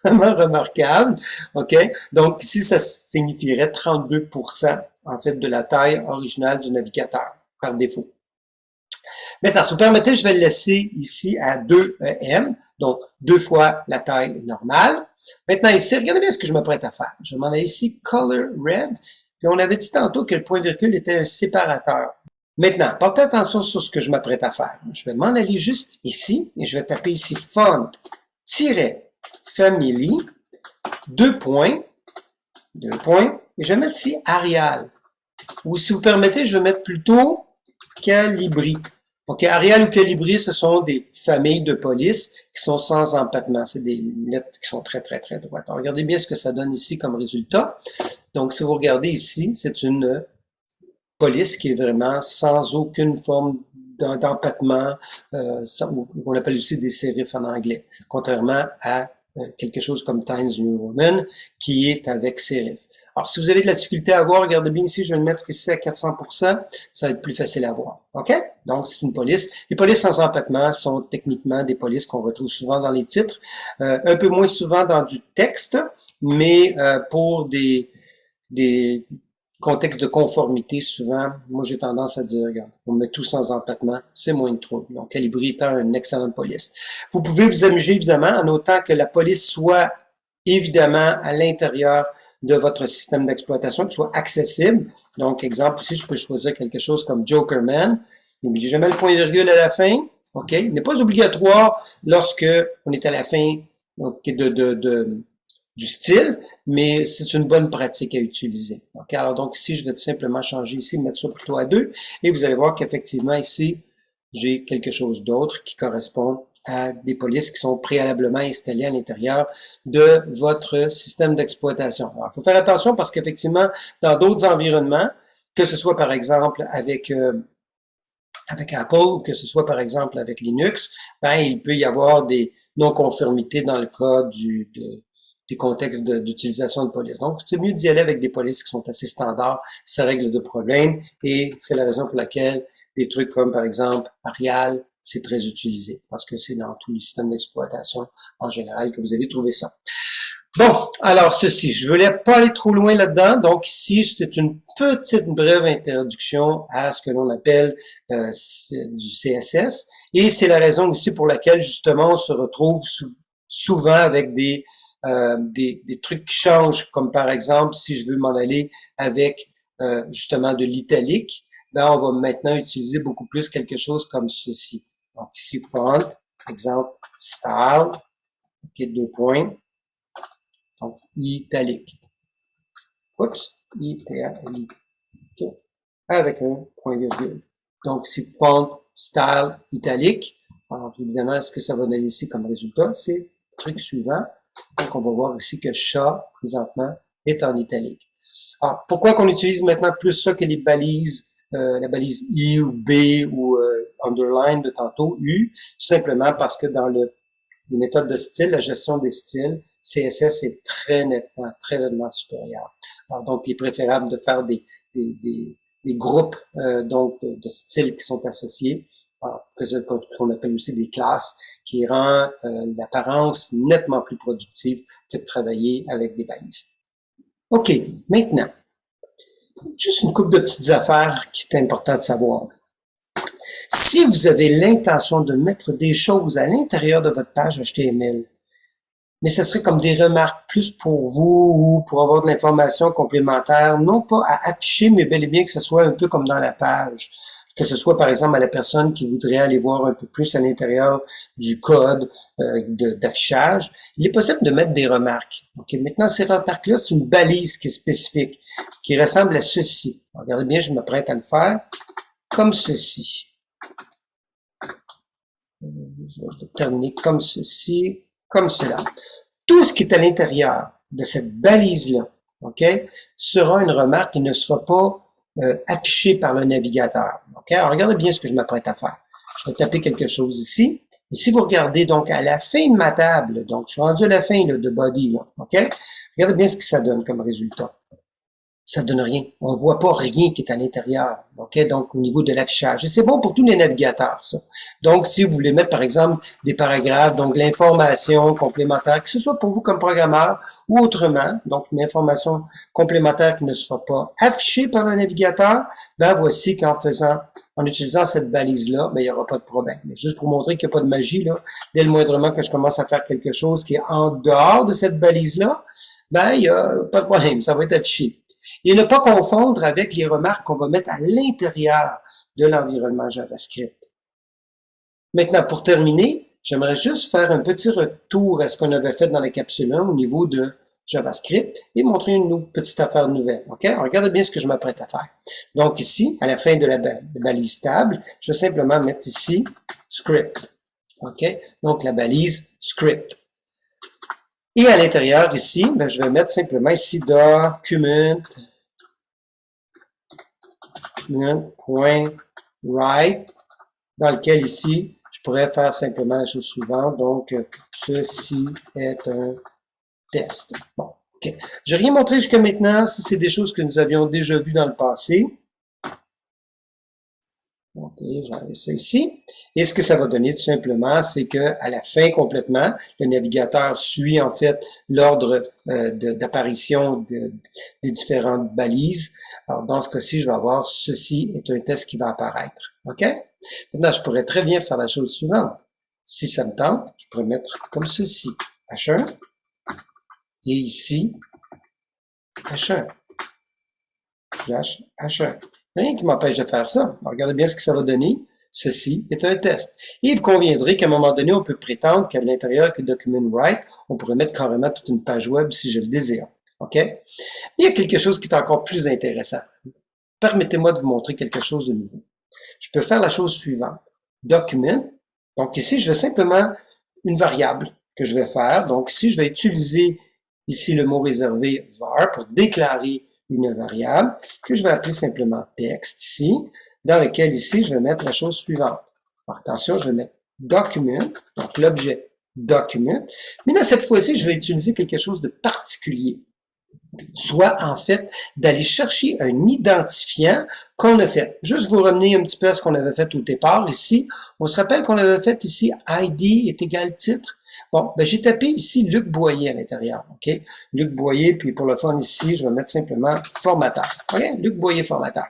vraiment remarquable. OK? Donc, ici, ça signifierait 32% en fait de la taille originale du navigateur par défaut. Maintenant, si vous permettez, je vais le laisser ici à 2 EM, donc 2 fois la taille normale. Maintenant, ici, regardez bien ce que je m'apprête à faire. Je vais m'en aller ici, Color Red. Puis on avait dit tantôt que le point virgule était un séparateur. Maintenant, portez attention sur ce que je m'apprête à faire. Je vais m'en aller juste ici et je vais taper ici Font-Family, 2 points, et je vais mettre ici Arial. Ou si vous permettez, je vais mettre plutôt Calibri. OK, Arial ou Calibri, ce sont des familles de polices qui sont sans empattement. C'est des lettres qui sont très, très, très droites. Alors, regardez bien ce que ça donne ici comme résultat. Donc, si vous regardez ici, c'est une police qui est vraiment sans aucune forme d'empattement, on appelle aussi des sérifs en anglais, contrairement à quelque chose comme Times New Roman, qui est avec sérif. Alors, si vous avez de la difficulté à voir, regardez bien ici, je vais le mettre ici à 400%, ça va être plus facile à voir. OK? Donc, c'est une police. Les polices sans empattement sont techniquement des polices qu'on retrouve souvent dans les titres, un peu moins souvent dans du texte, mais pour des contextes de conformité, souvent, moi j'ai tendance à dire, regarde, on met tout sans empattement, c'est moins de trouble. Donc, Calibri étant une excellente police. Vous pouvez vous amuser évidemment en notant que la police soit évidemment à l'intérieur de votre système d'exploitation, qu'il soit accessible. Donc, exemple, ici, je peux choisir quelque chose comme Jokerman. N'oubliez jamais le point-virgule à la fin. OK? Il n'est pas obligatoire lorsque on est à la fin okay, du style, mais c'est une bonne pratique à utiliser. Okay? Alors, donc, ici, je vais tout simplement changer ici, mettre ça plutôt à 2, et vous allez voir qu'effectivement, ici, j'ai quelque chose d'autre qui correspond à des polices qui sont préalablement installées à l'intérieur de votre système d'exploitation. Alors, il faut faire attention parce qu'effectivement, dans d'autres environnements, que ce soit par exemple avec Apple, que ce soit par exemple avec Linux, ben, il peut y avoir des non-conformités dans le cas des contextes d'utilisation de police. Donc, c'est mieux d'y aller avec des polices qui sont assez standards, ça règle de problèmes, et c'est la raison pour laquelle des trucs comme, par exemple, Arial, c'est très utilisé, parce que c'est dans tous les systèmes d'exploitation en général que vous allez trouver ça. Bon, alors ceci, je ne voulais pas aller trop loin là-dedans, donc ici, c'est une petite brève introduction à ce que l'on appelle du CSS, et c'est la raison aussi pour laquelle, justement, on se retrouve souvent avec des trucs qui changent, comme par exemple, si je veux m'en aller avec justement de l'italique, ben on va maintenant utiliser beaucoup plus quelque chose comme ceci. Donc ici, font, exemple, style, ok, 2 points, donc italique. Oups, italique, okay, avec un point virgule. Donc ici, font, style, italique. Alors évidemment, ce que ça va donner ici comme résultat, c'est le truc suivant. Donc, on va voir ici que chat, présentement, est en italique. Alors, pourquoi qu'on utilise maintenant plus ça que les balises, la balise I ou B ou underline de tantôt, U? Tout simplement parce que dans les méthodes de style, la gestion des styles, CSS est très nettement supérieur. Alors, donc, il est préférable de faire des groupes donc de styles qui sont associés, qu'on appelle aussi des classes, qui rend l'apparence nettement plus productive que de travailler avec des balises. OK, maintenant, juste une couple de petites affaires qui est important de savoir. Si vous avez l'intention de mettre des choses à l'intérieur de votre page HTML, mais ce serait comme des remarques plus pour vous ou pour avoir de l'information complémentaire, non pas à afficher, mais bel et bien que ce soit un peu comme dans la page. Que ce soit par exemple à la personne qui voudrait aller voir un peu plus à l'intérieur du code d'affichage, il est possible de mettre des remarques. Okay. Maintenant, ces remarques-là, c'est une balise qui est spécifique, qui ressemble à ceci. Regardez bien, je m'apprête à le faire comme ceci. Je vais terminer comme ceci, comme cela. Tout ce qui est à l'intérieur de cette balise-là, okay, sera une remarque qui ne sera pas affichée par le navigateur. Okay? Alors, regardez bien ce que je m'apprête à faire. Je vais taper quelque chose ici. Et si vous regardez donc à la fin de ma table, donc je suis rendu à la fin là, de body, là, okay? Regardez bien ce que ça donne comme résultat. Ça donne rien. On ne voit pas rien qui est à l'intérieur. OK? Donc, au niveau de l'affichage. Et c'est bon pour tous les navigateurs, ça. Donc, si vous voulez mettre, par exemple, des paragraphes, donc l'information complémentaire, que ce soit pour vous comme programmeur ou autrement, donc une information complémentaire qui ne sera pas affichée par le navigateur, ben voici en utilisant cette balise-là, ben, il n'y aura pas de problème. Mais juste pour montrer qu'il n'y a pas de magie, là, dès le moindrement que je commence à faire quelque chose qui est en dehors de cette balise-là, ben, il n'y a pas de problème, ça va être affiché. Et ne pas confondre avec les remarques qu'on va mettre à l'intérieur de l'environnement JavaScript. Maintenant, pour terminer, j'aimerais juste faire un petit retour à ce qu'on avait fait dans la capsule 1 au niveau de JavaScript et montrer une petite affaire nouvelle. OK? Alors, regardez bien ce que je m'apprête à faire. Donc ici, à la fin de la balise table, je vais simplement mettre ici script. OK? Donc la balise script. Et à l'intérieur ici, ben, je vais mettre simplement ici document.write, dans lequel ici, je pourrais faire simplement la chose suivante. Donc, ceci est un test. Bon, OK. Je n'ai rien montré jusqu'à maintenant. Ça, c'est des choses que nous avions déjà vues dans le passé. OK, je vais enlever ça ici. Et ce que ça va donner tout simplement, c'est que à la fin complètement, le navigateur suit en fait l'ordre d'apparition des différentes balises. Alors dans ce cas-ci, je vais avoir ceci est un test qui va apparaître. OK? Maintenant, je pourrais très bien faire la chose suivante. Si ça me tente, je pourrais mettre comme ceci, H1, et ici, H1, slash H1. Rien qui m'empêche de faire ça. Alors, regardez bien ce que ça va donner. Ceci est un test. Et il conviendrait qu'à un moment donné, on peut prétendre qu'à l'intérieur que document write, on pourrait mettre carrément toute une page web si je le désire. OK? Mais il y a quelque chose qui est encore plus intéressant. Permettez-moi de vous montrer quelque chose de nouveau. Je peux faire la chose suivante. Document. Donc ici, je vais simplement une variable que je vais faire. Donc ici, je vais utiliser ici le mot réservé var pour déclarer une variable que je vais appeler simplement texte ici, dans lequel ici, je vais mettre la chose suivante. Alors, attention, je vais mettre document, donc l'objet document. Mais là, cette fois-ci, je vais utiliser quelque chose de particulier. Soit, en fait, d'aller chercher un identifiant qu'on a fait. Juste vous ramener un petit peu à ce qu'on avait fait au départ ici. On se rappelle qu'on avait fait ici ID est égal titre. Bon, ben j'ai tapé ici Luc Boyer à l'intérieur, OK? Luc Boyer, puis pour le fun ici, je vais mettre simplement formateur. OK? Luc Boyer formateur.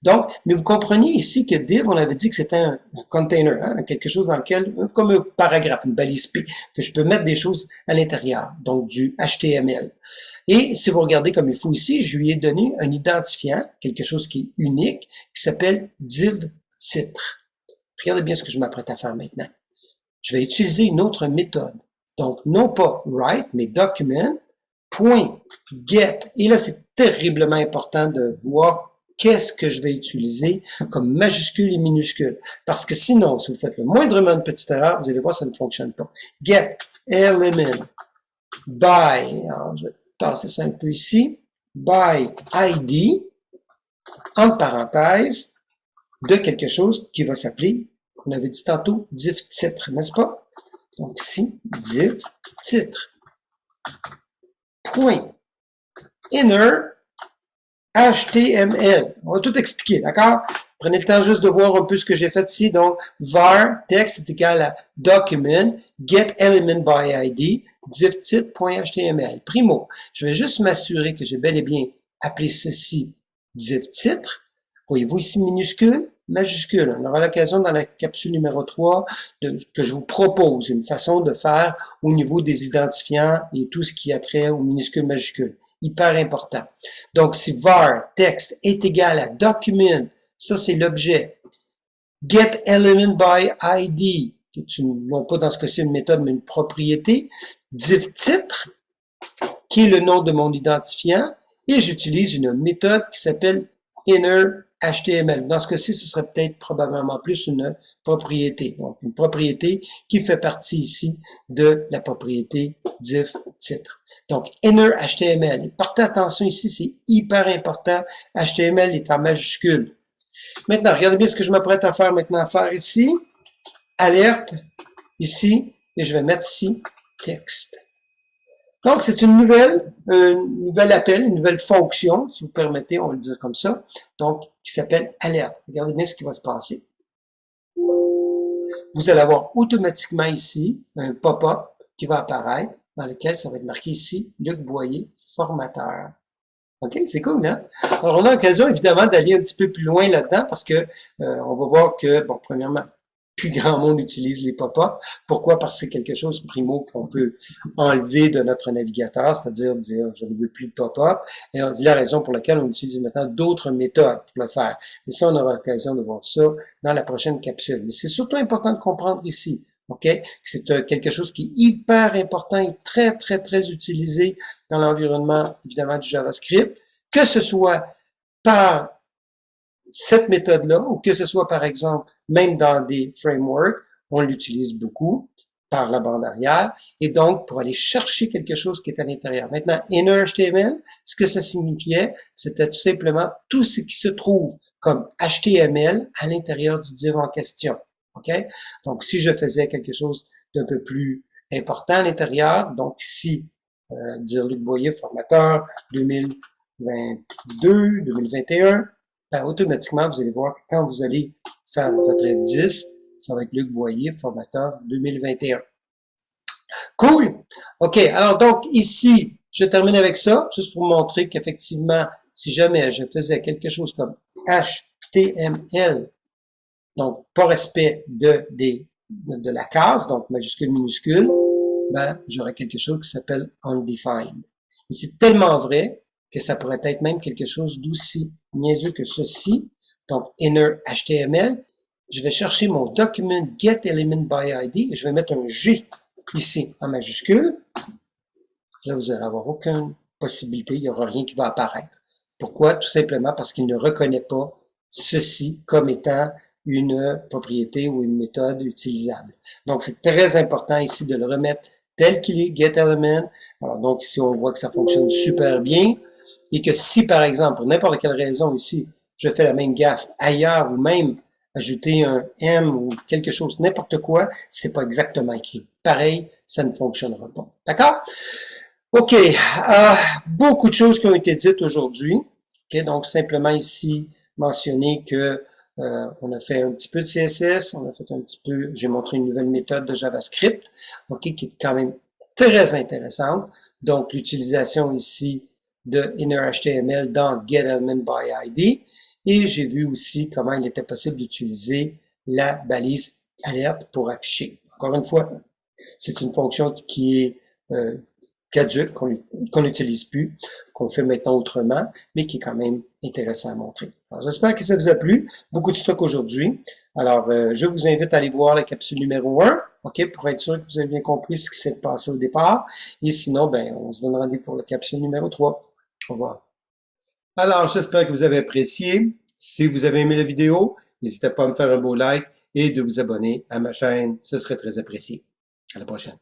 Donc, mais vous comprenez ici que div, on avait dit que c'était un container, hein, quelque chose dans lequel, comme un paragraphe, une balise P, que je peux mettre des choses à l'intérieur, donc du HTML. Et si vous regardez comme il faut ici, je lui ai donné un identifiant, quelque chose qui est unique, qui s'appelle div titre. Regardez bien ce que je m'apprête à faire maintenant. Je vais utiliser une autre méthode. Donc, non pas write, mais document, point get. Et là, c'est terriblement important de voir qu'est-ce que je vais utiliser comme majuscule et minuscule. Parce que sinon, si vous faites le moindrement de petite erreur, vous allez voir, ça ne fonctionne pas. Get element by, alors je vais tasser ça un peu ici, by ID, entre parenthèses, de quelque chose qui va s'appeler, qu'on avait dit tantôt, div titre, n'est-ce pas? Donc ici, div titre. Point. Inner HTML. On va tout expliquer, d'accord? Prenez le temps juste de voir un peu ce que j'ai fait ici. Donc, var, texte est égal à document, get element by ID, div titre.html. Primo, je vais juste m'assurer que j'ai bel et bien appelé ceci div titre. Voyez-vous ici minuscule, majuscule. On aura l'occasion dans la capsule numéro 3 que je vous propose une façon de faire au niveau des identifiants et tout ce qui a trait aux minuscules, majuscules. Hyper important. Donc, si var texte est égal à document, ça c'est l'objet. Get element by ID, qui est non pas dans ce cas-ci une méthode, mais une propriété. Div titre, qui est le nom de mon identifiant, et j'utilise une méthode qui s'appelle inner HTML. Dans ce cas-ci, ce serait peut-être probablement plus une propriété. Donc, une propriété qui fait partie ici de la propriété div titre. Donc, inner HTML. Et portez attention ici, c'est hyper important. HTML est en majuscule. Maintenant, regardez bien ce que je m'apprête à faire maintenant à faire ici. Alerte, ici, et je vais mettre ici texte. Donc, c'est une nouvel appel, une nouvelle fonction, si vous permettez, on va le dire comme ça, donc, qui s'appelle alerte. Regardez bien ce qui va se passer. Vous allez avoir automatiquement ici un pop-up qui va apparaître, dans lequel ça va être marqué ici, Luc Boyer, formateur. OK, c'est cool, hein? Alors, on a l'occasion, évidemment, d'aller un petit peu plus loin là-dedans, parce que on va voir que, bon, premièrement, plus grand monde utilise les pop-up. Pourquoi? Parce que c'est quelque chose, primo, qu'on peut enlever de notre navigateur, c'est-à-dire dire je ne veux plus de pop-up. Et on dit la raison pour laquelle on utilise maintenant d'autres méthodes pour le faire. Mais ça, on aura l'occasion de voir ça dans la prochaine capsule. Mais c'est surtout important de comprendre ici, OK? Que c'est quelque chose qui est hyper important et très, très, très utilisé dans l'environnement, évidemment, du JavaScript, que ce soit par cette méthode-là, ou que ce soit, par exemple, même dans des frameworks, on l'utilise beaucoup par la bande arrière, et donc pour aller chercher quelque chose qui est à l'intérieur. Maintenant, inner HTML, ce que ça signifiait, c'était tout simplement tout ce qui se trouve comme HTML à l'intérieur du div en question. OK? Donc, si je faisais quelque chose d'un peu plus important à l'intérieur, donc si dire Luc Boyer, formateur 2022, 2021, ben, automatiquement, vous allez voir que quand vous allez faire votre F10, ça va être Luc Boyer, formateur 2021. Cool! OK, alors donc ici, je termine avec ça, juste pour vous montrer qu'effectivement, si jamais je faisais quelque chose comme HTML, donc pas respect de la case, donc majuscule, minuscule, ben, j'aurais quelque chose qui s'appelle undefined. Et c'est tellement vrai que ça pourrait être même quelque chose d'aussi niaiseux que ceci. Donc, inner HTML, je vais chercher mon document getElementById et je vais mettre un G ici en majuscule. Là, vous n'allez avoir aucune possibilité, il n'y aura rien qui va apparaître. Pourquoi? Tout simplement parce qu'il ne reconnaît pas ceci comme étant une propriété ou une méthode utilisable. Donc, c'est très important ici de le remettre tel qu'il est, getElement. Alors, donc, ici, on voit que ça fonctionne super bien et que si, par exemple, pour n'importe quelle raison ici, je fais la même gaffe ailleurs ou même ajouter un M ou quelque chose, n'importe quoi, c'est pas exactement écrit. Pareil, ça ne fonctionnera pas. D'accord? OK. Beaucoup de choses qui ont été dites aujourd'hui. OK, donc, simplement ici, mentionner que on a fait un petit peu de CSS, on a fait un petit peu, j'ai montré une nouvelle méthode de JavaScript, OK, qui est quand même très intéressante. Donc, l'utilisation ici de InnerHTML dans getElementById. Et j'ai vu aussi comment il était possible d'utiliser la balise alerte pour afficher. Encore une fois, c'est une fonction qui est caduque, qu'on n'utilise plus, qu'on fait maintenant autrement, mais qui est quand même intéressant à montrer. Alors, j'espère que ça vous a plu. Beaucoup de stock aujourd'hui. Alors, je vous invite à aller voir la capsule numéro 1, OK, pour être sûr que vous avez bien compris ce qui s'est passé au départ. Et sinon, ben, on se donne rendez-vous pour la capsule numéro 3. Au revoir. Alors, j'espère que vous avez apprécié. Si vous avez aimé la vidéo, n'hésitez pas à me faire un beau like et de vous abonner à ma chaîne. Ce serait très apprécié. À la prochaine.